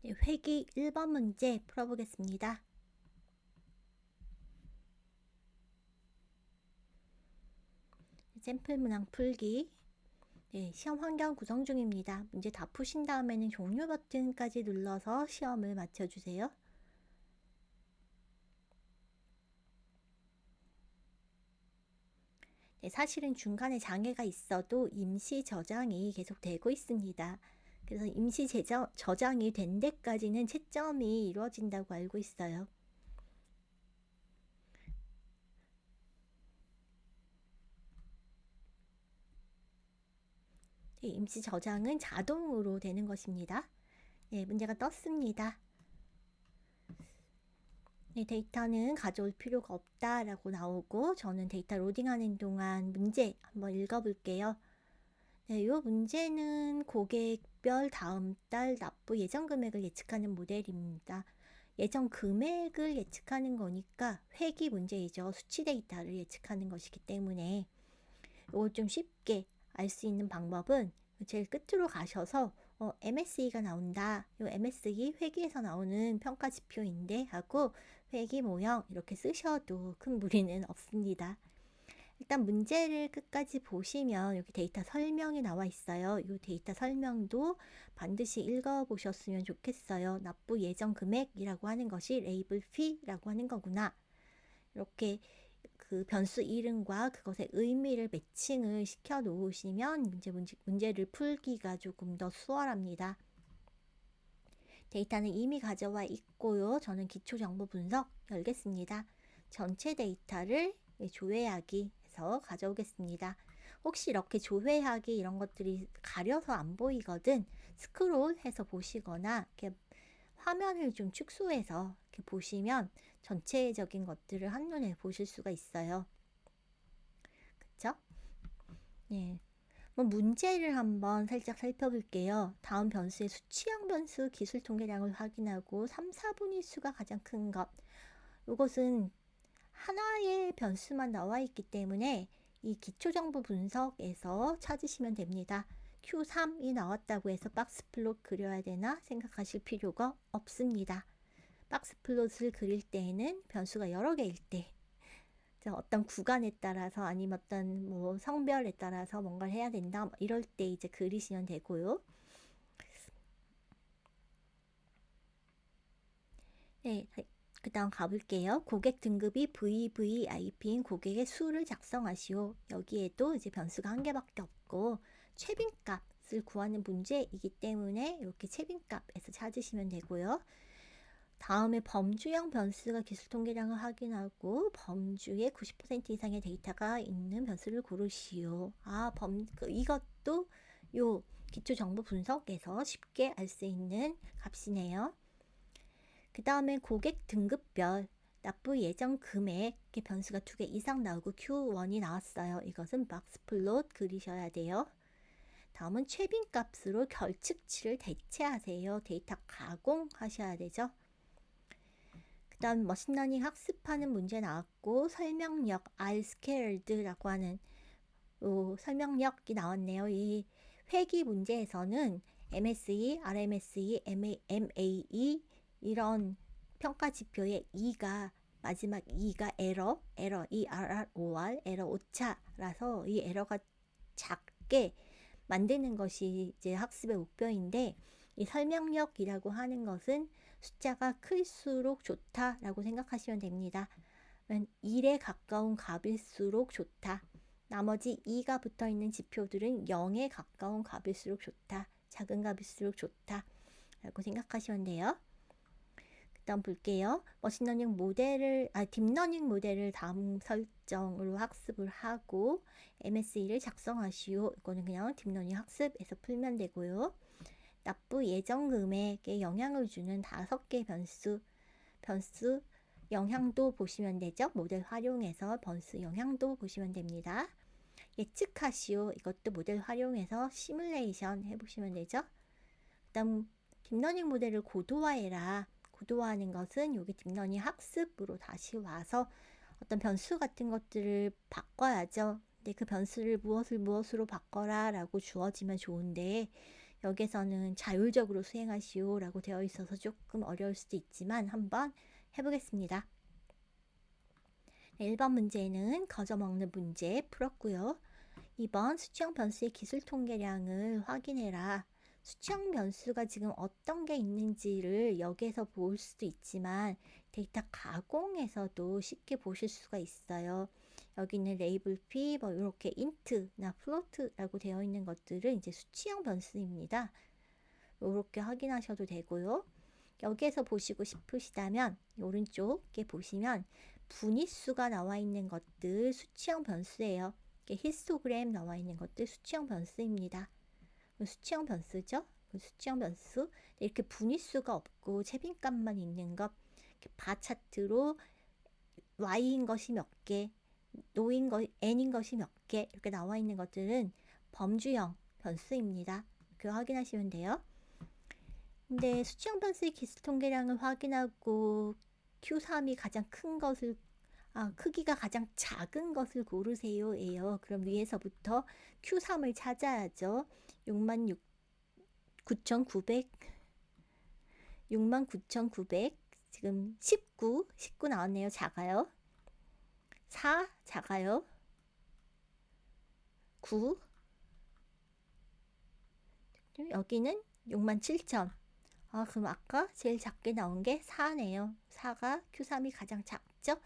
네, 회기 1번 문제 풀어보겠습니다. 샘플 문항 풀기. 네, 시험 환경 구성 중입니다. 문제 다 푸신 다음에는 종료 버튼까지 눌러서 시험을 마쳐주세요. 네, 사실은 중간에 장애가 있어도 임시 저장이 계속 되고 있습니다. 그래서 임시 저장이 된 데까지는 채점이 이루어진다고 알고 있어요. 네, 임시 저장은 자동으로 되는 것입니다. 네, 문제가 떴습니다. 네, 데이터는 가져올 필요가 없다라고 나오고, 저는 데이터 로딩하는 동안 문제 한번 읽어볼게요. 네, 이 문제는 고객별 다음 달 납부 예정 금액을 예측하는 모델입니다. 예정 금액을 예측하는 거니까 회기 문제이죠. 수치 데이터를 예측하는 것이기 때문에 이걸 좀 쉽게 알 수 있는 방법은 제일 끝으로 가셔서 MSE가 나온다. 이 MSE 회기에서 나오는 평가 지표인데 하고 회기 모형 이렇게 쓰셔도 큰 무리는 없습니다. 일단 문제를 끝까지 보시면 여기 데이터 설명이 나와 있어요. 이 데이터 설명도 반드시 읽어보셨으면 좋겠어요. 납부 예정 금액이라고 하는 것이 레이블 피라고 하는 거구나. 이렇게 그 변수 이름과 그것의 의미를 매칭을 시켜 놓으시면 문제를 풀기가 조금 더 수월합니다. 데이터는 이미 가져와 있고요. 저는 기초정보 분석 열겠습니다. 전체 데이터를 조회하기 해서 가져오겠습니다. 혹시 이렇게 조회하기 이런 것들이 가려서 안 보이거든 스크롤해서 보시거나 이렇게 화면을 좀 축소해서 이렇게 보시면 전체적인 것들을 한눈에 보실 수가 있어요. 그쵸? 예. 문제를 한번 살짝 살펴볼게요. 다음 변수의 수치형 변수 기술 통계량을 확인하고 3, 4분의 수가 가장 큰 것. 이것은 하나의 변수만 나와 있기 때문에 이 기초정보 분석에서 찾으시면 됩니다. Q3이 나왔다고 해서 박스 플롯 그려야 되나 생각하실 필요가 없습니다. 박스 플롯을 그릴 때에는 변수가 여러 개일 때 어떤 구간에 따라서 아니면 어떤 성별에 따라서 뭔가를 해야 된다 이럴 때 이제 그리시면 되고요. 네, 그 다음 가볼게요. 고객 등급이 VVIP인 고객의 수를 작성하시오. 여기에도 이제 변수가 한 개밖에 없고 최빈값을 구하는 문제이기 때문에 이렇게 최빈값에서 찾으시면 되고요. 다음에 범주형 변수가 기술 통계량을 확인하고 범주에 90% 이상의 데이터가 있는 변수를 고르시오. 이것도 요 기초 정보 분석에서 쉽게 알 수 있는 값이네요. 그 다음에 고객 등급별 납부 예정 금액의 변수가 2개 이상 나오고 Q1이 나왔어요. 이것은 박스 플롯 그리셔야 돼요. 다음은 최빈값으로 결측치를 대체하세요. 데이터 가공하셔야 되죠. 그 다음 머신러닝 학습하는 문제 나왔고 설명력 R-squared라고 하는 설명력이 나왔네요. 이 회기 문제에서는 MSE, RMSE, MAE 이런 평가 지표의 E가 마지막 E가 에러, ERROR, 에러 오차라서 이 에러가 작게 만드는 것이 이제 학습의 목표인데 이 설명력이라고 하는 것은 숫자가 클수록 좋다라고 생각하시면 됩니다. 1에 가까운 값일수록 좋다. 나머지 2가 붙어있는 지표들은 0에 가까운 값일수록 좋다. 작은 값일수록 좋다. 라고 생각하시면 돼요. 그 다음 볼게요. 머신러닝 모델을, 딥러닝 모델을 다음 설정으로 학습을 하고 MSE를 작성하시오. 이거는 그냥 딥러닝 학습에서 풀면 되고요. 납부 예정 금액에 영향을 주는 5개 변수 영향도 보시면 되죠. 모델 활용해서 변수 영향도 보시면 됩니다. 예측하시오. 이것도 모델 활용해서 시뮬레이션 해보시면 되죠. 그 다음 딥러닝 모델을 고도화해라. 고도화하는 것은 여기 딥러닝 학습으로 다시 와서 어떤 변수 같은 것들을 바꿔야죠. 근데 그 변수를 무엇으로 바꿔라 라고 주어지면 좋은데 여기서는 자율적으로 수행하시오 라고 되어 있어서 조금 어려울 수도 있지만 한번 해보겠습니다. 1번 문제는 거저먹는 문제 풀었고요. 2번 수치형 변수의 기술 통계량을 확인해라. 수치형 변수가 지금 어떤 게 있는지를 여기에서 볼 수도 있지만 데이터 가공에서도 쉽게 보실 수가 있어요. 여기 있는 레이블 P, 뭐 이렇게 int나 float라고 되어 있는 것들은 이제 수치형 변수입니다. 이렇게 확인하셔도 되고요. 여기에서 보시고 싶으시다면 오른쪽에 보시면 분위수가 나와 있는 것들 수치형 변수예요. 히스토그램 나와 있는 것들 수치형 변수입니다. 수치형 변수죠. 수치형 변수 이렇게 분위수가 없고 채빈값만 있는 것, 바 차트로 y인 것이 몇 개, 노인 것, n인 것이 몇 개 이렇게 나와 있는 것들은 범주형 변수입니다. 그 확인하시면 돼요. 근데 수치형 변수의 기술 통계량을 확인하고 Q3이 가장 큰 것을 크기가 가장 작은 것을 고르세요 예요. 그럼 위에서부터 Q3을 찾아야죠. 69,900 지금 19 나왔네요. 작아요. 4 작아요. 9 여기는 67,000 그럼 아까 제일 작게 나온 게 4네요. 4가 Q3이 가장 작죠?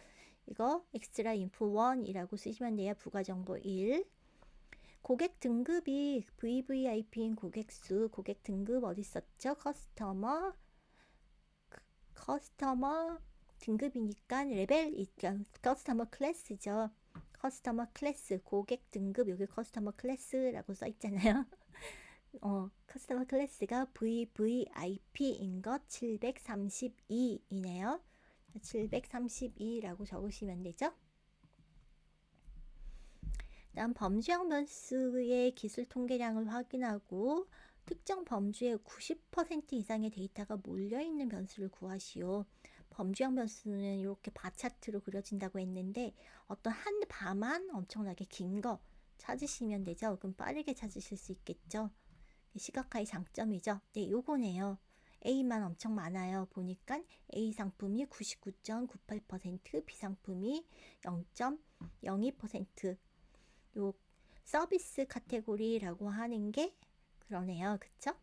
이거 엑스트라 인포 1이라고 쓰시면 돼요. 부가정보 1. 고객 등급이 VVIP인 고객수, 고객 등급 어디 있었죠? 커스터머 등급이니까 레벨, 커스터머 클래스죠. 커스터머 클래스, 고객 등급, 여기 커스터머 클래스라고 써 있잖아요. 커스터머 클래스가 VVIP인 것 732이네요. 732라고 적으시면 되죠. 다음 범주형 변수의 기술 통계량을 확인하고 특정 범주의 90% 이상의 데이터가 몰려있는 변수를 구하시오. 범주형 변수는 이렇게 바 차트로 그려진다고 했는데 어떤 한 바만 엄청나게 긴 거 찾으시면 되죠. 그럼 빠르게 찾으실 수 있겠죠. 시각화의 장점이죠. 네, 요거네요. A만 엄청 많아요. 보니까 A 상품이 99.98%, B 상품이 0.02%. 요 서비스 카테고리라고 하는 게 그러네요. 그쵸?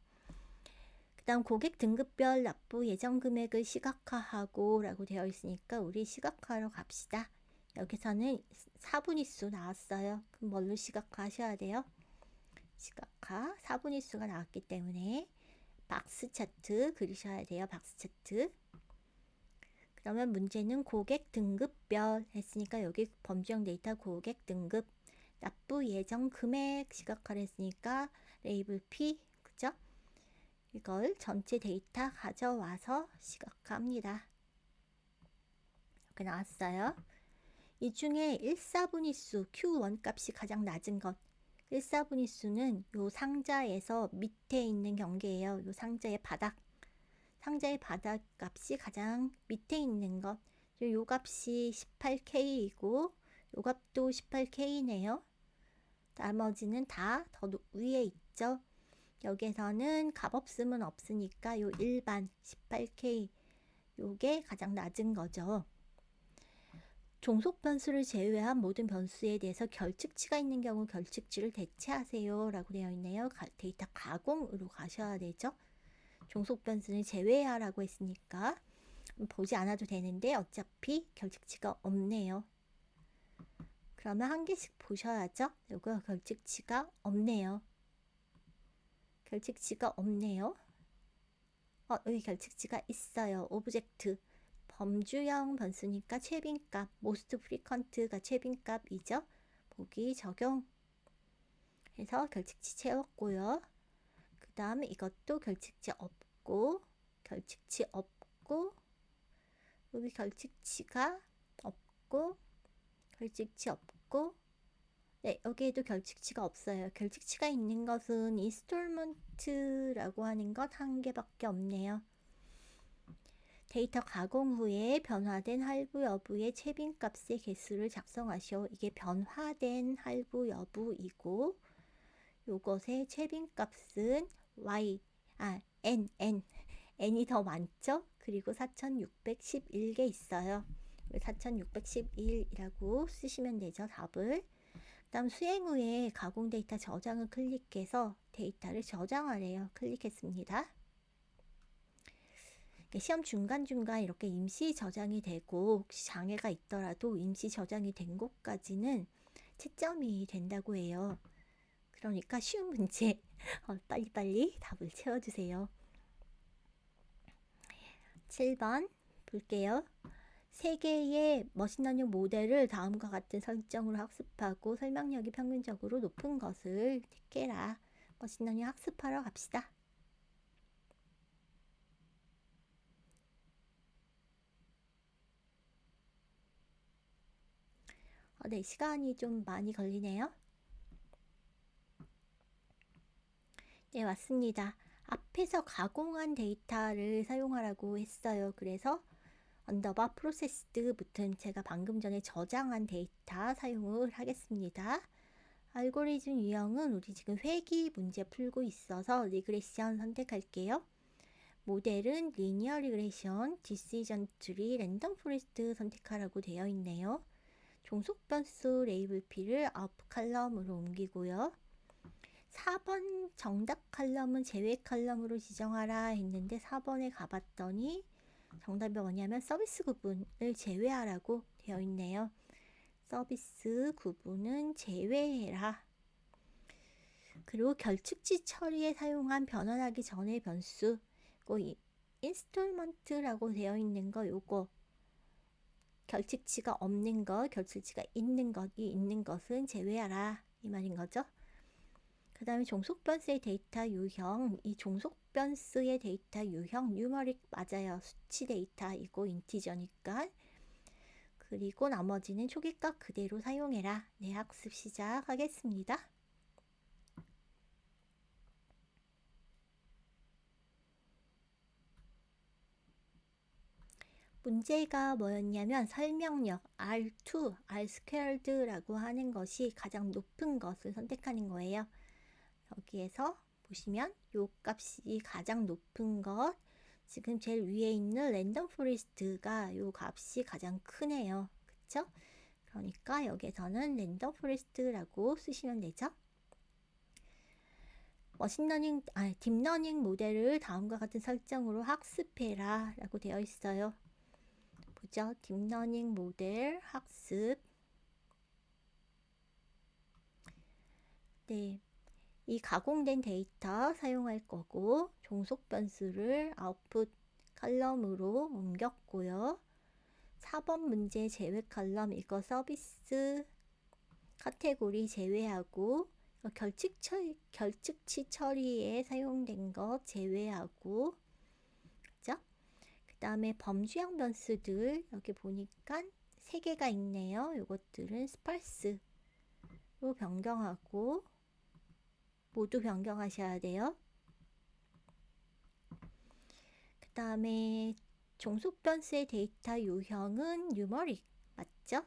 그 다음 고객 등급별 납부 예정 금액을 시각화하고 라고 되어 있으니까 우리 시각화로 갑시다. 여기서는 4분위수 나왔어요. 그럼 뭘로 시각화 하셔야 돼요? 시각화 4분위수가 나왔기 때문에 박스 차트 그리셔야 돼요. 박스 차트. 그러면 문제는 고객 등급별 했으니까 여기 범주형 데이터 고객 등급 납부 예정 금액 시각화를 했으니까 레이블 P 그죠? 이걸 전체 데이터 가져와서 시각화합니다. 이렇게 나왔어요. 이 중에 1/4분위수 Q1 값이 가장 낮은 것 1/4분위수는 요 상자에서 밑에 있는 경계예요. 요 상자의 바닥 값이 가장 밑에 있는 것. 요 값이 18K이고 요 값도 18K네요. 나머지는 다 더 위에 있죠. 여기에서는 값 없음은 없으니까 요 일반 18K 요게 가장 낮은 거죠. 종속 변수를 제외한 모든 변수에 대해서 결측치가 있는 경우 결측치를 대체하세요 라고 되어 있네요. 데이터 가공으로 가셔야 되죠. 종속 변수는 제외하라고 했으니까 보지 않아도 되는데 어차피 결측치가 없네요. 그러면 한 개씩 보셔야죠. 이거 결측치가 없네요. 결측치가 없네요. 여기 결측치가 있어요. 오브젝트 범주형 변수니까 최빈값 most frequent가 최빈값이죠. 보기 적용 해서 결측치 채웠고요. 그 다음에 이것도 결측치 없고 여기 결측치가 없고 네, 여기에도 결측치가 없어요. 결측치가 있는 것은 인스톨먼트라고 하는 것 한 개밖에 없네요. 데이터 가공 후에 변화된 할부 여부의 채빈값의 개수를 작성하시오. 이게 변화된 할부 여부이고 요것의 채빈값은 n이 더 많죠? 그리고 4611개 있어요. 4611이라고 쓰시면 되죠, 답을. 다음 수행 후에 가공 데이터 저장을 클릭해서 데이터를 저장하래요. 클릭했습니다. 시험 중간중간 이렇게 임시 저장이 되고 혹시 장애가 있더라도 임시 저장이 된 곳까지는 채점이 된다고 해요. 그러니까 쉬운 문제 빨리빨리 답을 채워주세요. 7번 볼게요. 3개의 머신러닝 모델을 다음과 같은 설정으로 학습하고 설명력이 평균적으로 높은 것을 택해라. 머신러닝 학습하러 갑시다. 네, 시간이 좀 많이 걸리네요. 네, 맞습니다. 앞에서 가공한 데이터를 사용하라고 했어요. 그래서 언더바 프로세스드 붙은 제가 방금 전에 저장한 데이터 사용을 하겠습니다. 알고리즘 유형은 우리 지금 회귀 문제 풀고 있어서 리그레션 선택할게요. 모델은 리니어 리그레션, 디시전 트리, 랜덤 포레스트 선택하라고 되어 있네요. 종속 변수 레이블 P를 아웃풋 칼럼으로 옮기고요. 4번 정답 칼럼은 제외 칼럼으로 지정하라 했는데 4번에 가봤더니 정답이 뭐냐면 서비스 구분을 제외하라고 되어 있네요. 서비스 구분은 제외해라. 그리고 결축치 처리에 사용한 변환하기 전의 변수 인스톨먼트라고 되어 있는 거 요거 결축치가 없는 것, 결축치가 있는 것은 제외하라 이 말인 거죠. 그 다음에 종속변수의 데이터 유형, 이 종속변수의 데이터 유형 뉴머릭 맞아요. 수치 데이터이고 인티저니까. 그리고 나머지는 초기값 그대로 사용해라. 네, 학습 시작하겠습니다. 문제가 뭐였냐면 설명력 R2, R2라고 하는 것이 가장 높은 것을 선택하는 거예요. 여기에서 보시면 요 값이 가장 높은 것, 지금 제일 위에 있는 랜덤 포레스트가 요 값이 가장 크네요. 그쵸? 그러니까 여기에서는 랜덤 포레스트라고 쓰시면 되죠. 딥러닝 모델을 다음과 같은 설정으로 학습해라 라고 되어 있어요. 보죠. 딥러닝 모델 학습. 네. 이 가공된 데이터 사용할 거고 종속 변수를 아웃풋 칼럼으로 옮겼고요. 4번 문제 제외 칼럼 이거 서비스 카테고리 제외하고 결축치 처리에 사용된 것 제외하고 그죠? 그 다음에 범주형 변수들 여기 보니까 3개가 있네요. 이것들은 스팔스로 변경하고 모두 변경하셔야 돼요. 그 다음에 종속 변수의 데이터 유형은 뉴머릭 맞죠?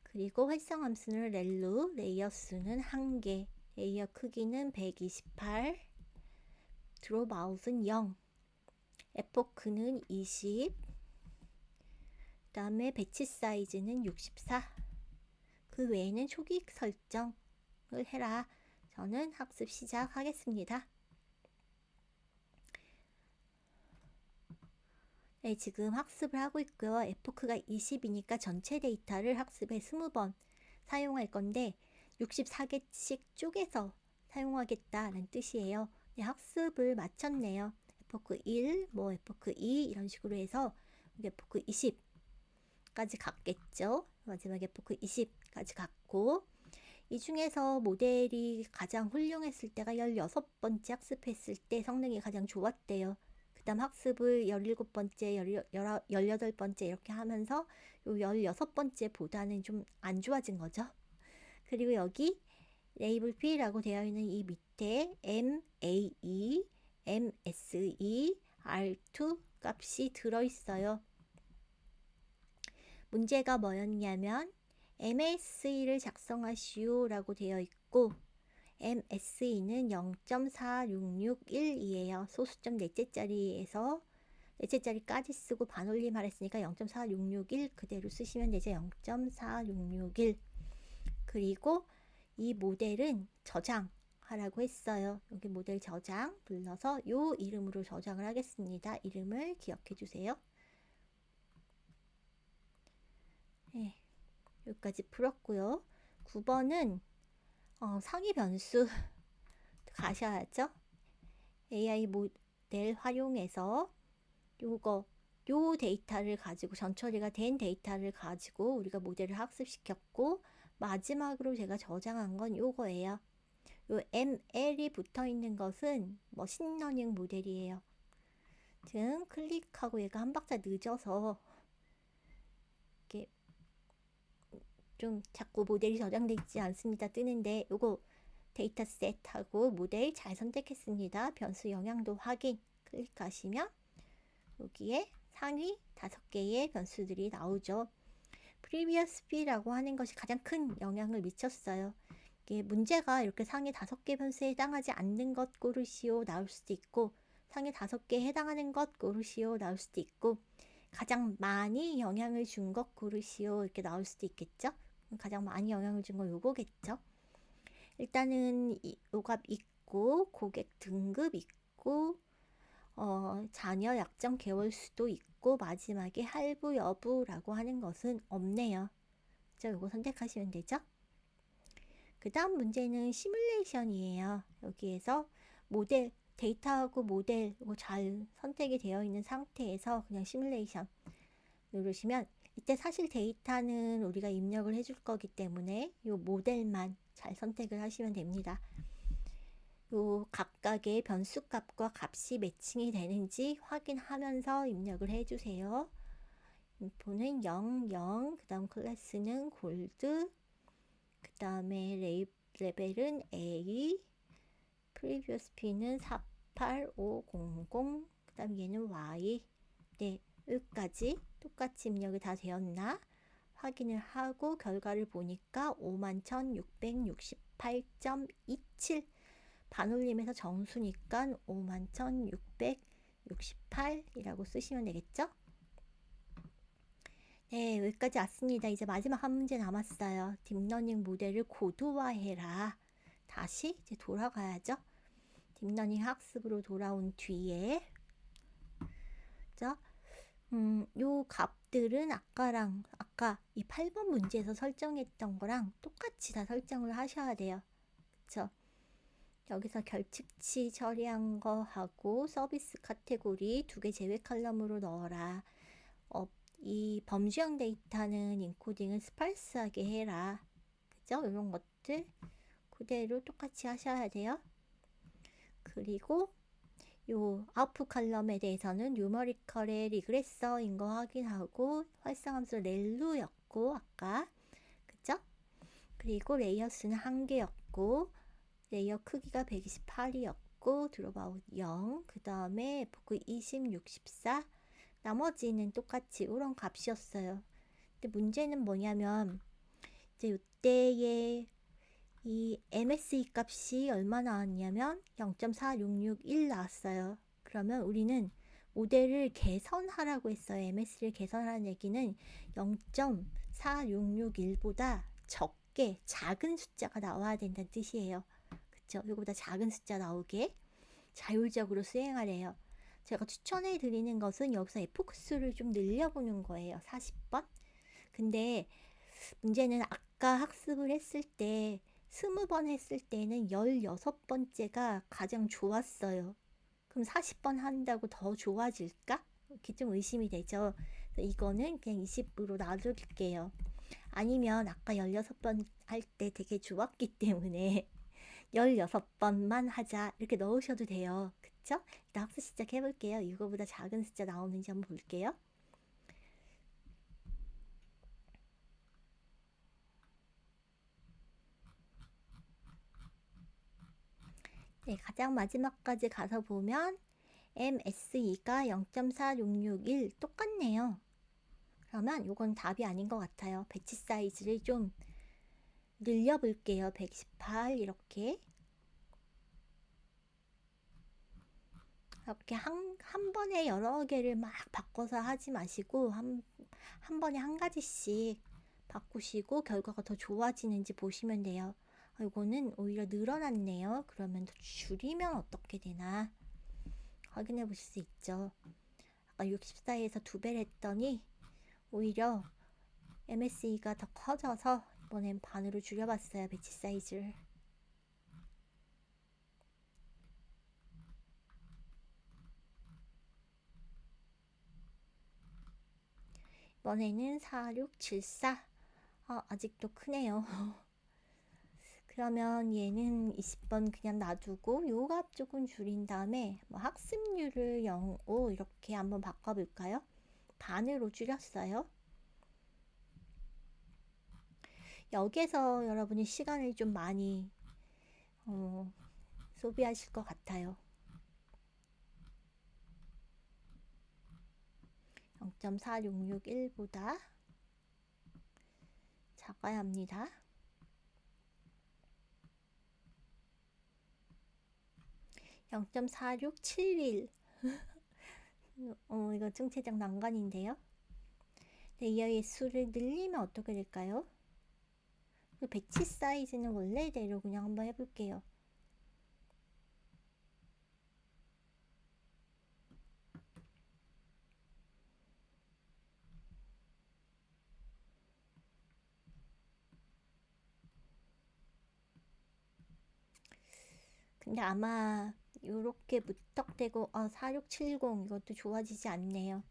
그리고 활성 함수는 렐루, 레이어 수는 1개, 레이어 크기는 128, 드롭 아웃은 0, 에포크는 20, 그 다음에 배치 사이즈는 64. 그 외에는 초기 설정을 해라. 저는 학습 시작하겠습니다. 네, 지금 학습을 하고 있고요. 에포크가 20이니까 전체 데이터를 학습에 20번 사용할 건데 64개씩 쪼개서 사용하겠다는 뜻이에요. 네, 학습을 마쳤네요. 에포크 1, 에포크 2 이런 식으로 해서 에포크 20까지 갔겠죠. 마지막 에포크 20까지 갔고 이 중에서 모델이 가장 훌륭했을 때가 16번째 학습했을 때 성능이 가장 좋았대요. 그 다음 학습을 17번째, 18번째 이렇게 하면서 요 16번째 보다는 좀 안 좋아진 거죠. 그리고 여기 레이블 P라고 되어 있는 이 밑에 MAE, MSE, R2 값이 들어있어요. 문제가 뭐였냐면 MSE를 작성하시오 라고 되어 있고 MSE는 0.4661이에요. 소수점 넷째 자리에서 넷째 자리까지 쓰고 반올림 하랬으니까 0.4661 그대로 쓰시면 되죠. 0.4661. 그리고 이 모델은 저장하라고 했어요. 여기 모델 저장 눌러서 요 이름으로 저장을 하겠습니다. 이름을 기억해 주세요. 네, 여기까지 풀었고요. 9번은 상위 변수 가셔야죠. AI 모델 활용해서 요 데이터를 가지고 전처리가 된 데이터를 가지고 우리가 모델을 학습시켰고 마지막으로 제가 저장한 건 요거예요. 요 ML이 붙어 있는 것은 머신러닝 모델이에요. 즉 클릭하고 얘가 한 박자 늦어서 이렇게 좀 자꾸 모델이 저장되어 있지 않습니다. 뜨는데 요거 데이터셋하고 모델 잘 선택했습니다. 변수 영향도 확인 클릭하시면 여기에 상위 5개의 변수들이 나오죠. previous b라고 하는 것이 가장 큰 영향을 미쳤어요. 이게 문제가 이렇게 상위 5개 변수에 해당하지 않는 것 고르시오 나올 수도 있고 상위 5개에 해당하는 것 고르시오 나올 수도 있고 가장 많이 영향을 준 것 고르시오 이렇게 나올 수도 있겠죠. 가장 많이 영향을 준 건 요거겠죠. 일단은 요값 있고 고객 등급 있고 자녀 약정 개월 수도 있고 마지막에 할부 여부라고 하는 것은 없네요. 자, 요거 선택하시면 되죠. 그 다음 문제는 시뮬레이션이에요. 여기에서 모델 데이터하고 모델 이거 잘 선택이 되어 있는 상태에서 그냥 시뮬레이션 누르시면 이때 사실 데이터는 우리가 입력을 해줄 거기 때문에 이 모델만 잘 선택을 하시면 됩니다. 요 각각의 변수값과 값이 매칭이 되는지 확인하면서 입력을 해주세요. 인포는 0, 0, 그 다음 클래스는 골드, 그 다음에 레벨은 A, previous P는 48500, 그 다음 얘는 Y. 네, 여기까지 똑같이 입력이 다 되었나 확인을 하고 결과를 보니까 51,668.27 반올림에서 정수니까 51,668이라고 쓰시면 되겠죠? 네, 여기까지 왔습니다. 이제 마지막 한 문제 남았어요. 딥러닝 모델을 고도화해라. 다시 이제 돌아가야죠. 딥러닝 학습으로 돌아온 뒤에 요 값들은 아까 이 8번 문제에서 설정했던 거랑 똑같이 다 설정을 하셔야 돼요. 그쵸? 여기서 결측치 처리한 거 하고 서비스 카테고리 2개 제외 칼럼으로 넣어라. 이 범주형 데이터는 인코딩을 스팔스하게 해라. 그죠? 이런 것들 그대로 똑같이 하셔야 돼요. 그리고 요 아웃풋 칼럼에 대해서는 뉴머리컬의 리그레서인 거 확인하고 활성함수 렐루였고 아까 그죠? 그리고 레이어 수는 1개였고 레이어 크기가 128이었고 드롭아웃 0, 그 다음에 F그 20, 64 나머지는 똑같이 이런 값이었어요. 근데 문제는 뭐냐면 이제 이때의 이 MSE 값이 얼마 나왔냐면 0.4661 나왔어요. 그러면 우리는 모델을 개선하라고 했어요. MS를 개선하라는 얘기는 0.4661보다 적게 작은 숫자가 나와야 된다는 뜻이에요. 그쵸? 이거보다 작은 숫자 나오게 자율적으로 수행하래요. 제가 추천해 드리는 것은 여기서 F수를 좀 늘려보는 거예요. 40번. 근데 문제는 아까 학습을 했을 때 20번 했을 때는 16번째가 가장 좋았어요. 그럼 40번 한다고 더 좋아질까? 이렇게 좀 의심이 되죠. 이거는 그냥 20으로 놔둘게요. 아니면 아까 16번 할 때 되게 좋았기 때문에 16번만 하자 이렇게 넣으셔도 돼요. 그쵸? 일단 학습 시작해 볼게요. 이거보다 작은 숫자 나오는지 한번 볼게요. 네, 가장 마지막까지 가서 보면 MSE가 0.4661 똑같네요. 그러면 이건 답이 아닌 것 같아요. 배치 사이즈를 좀 늘려볼게요. 128 이렇게 이렇게 한 번에 여러 개를 막 바꿔서 하지 마시고 한 번에 한 가지씩 바꾸시고 결과가 더 좋아지는지 보시면 돼요. 이거는 오히려 늘어났네요. 그러면 더 줄이면 어떻게 되나 확인해 보실 수 있죠. 아까 64에서 2배를 했더니 오히려 MSE가 더 커져서 이번엔 반으로 줄여봤어요. 배치 사이즈를. 이번에는 4674. 아직도 크네요. 그러면 얘는 20번 그냥 놔두고 요 값 조금 줄인 다음에 뭐 학습률을 0.5 이렇게 한번 바꿔볼까요? 반으로 줄였어요. 여기에서 여러분이 시간을 좀 많이 소비하실 것 같아요. 0.4661보다 작아야 합니다. 0.4671. 이거 총체적 난관인데요. 레이어의 수를 늘리면 어떻게 될까요? 배치 사이즈는 원래대로 그냥 한번 해볼게요. 근데 아마 이렇게 무턱대고 4670 이것도 좋아지지 않네요.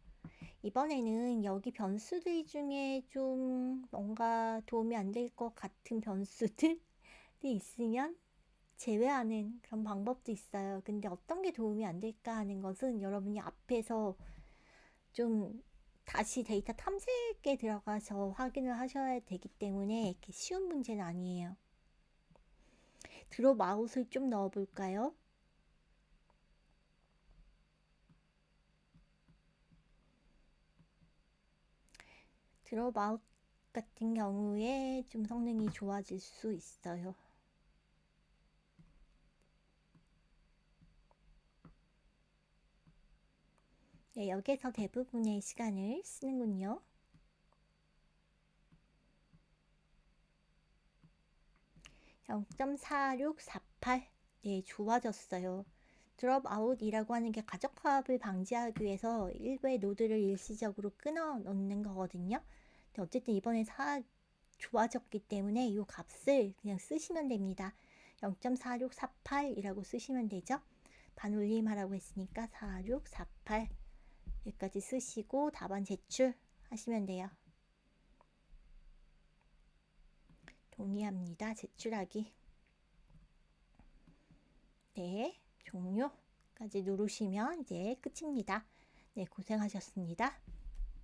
이번에는 여기 변수들 중에 좀 뭔가 도움이 안 될 것 같은 변수들이 있으면 제외하는 그런 방법도 있어요. 근데 어떤 게 도움이 안 될까 하는 것은 여러분이 앞에서 좀 다시 데이터 탐색에 들어가서 확인을 하셔야 되기 때문에 이렇게 쉬운 문제는 아니에요. 드롭 아웃을 좀 넣어 볼까요? 드롭 아웃 같은 경우에 좀 성능이 좋아질 수 있어요. 네, 여기서 대부분의 시간을 쓰는군요. 0.4648. 네, 좋아졌어요. 드롭 아웃이라고 하는 게 가적합을 방지하기 위해서 일부의 노드를 일시적으로 끊어 놓는 거거든요. 근데 어쨌든 이번에 좋아졌기 때문에 이 값을 그냥 쓰시면 됩니다. 0.4648이라고 쓰시면 되죠. 반올림 하라고 했으니까 4648 여기까지 쓰시고 답안 제출하시면 돼요. 동의합니다. 제출하기. 네, 종료까지 누르시면 이제 끝입니다. 네, 고생하셨습니다.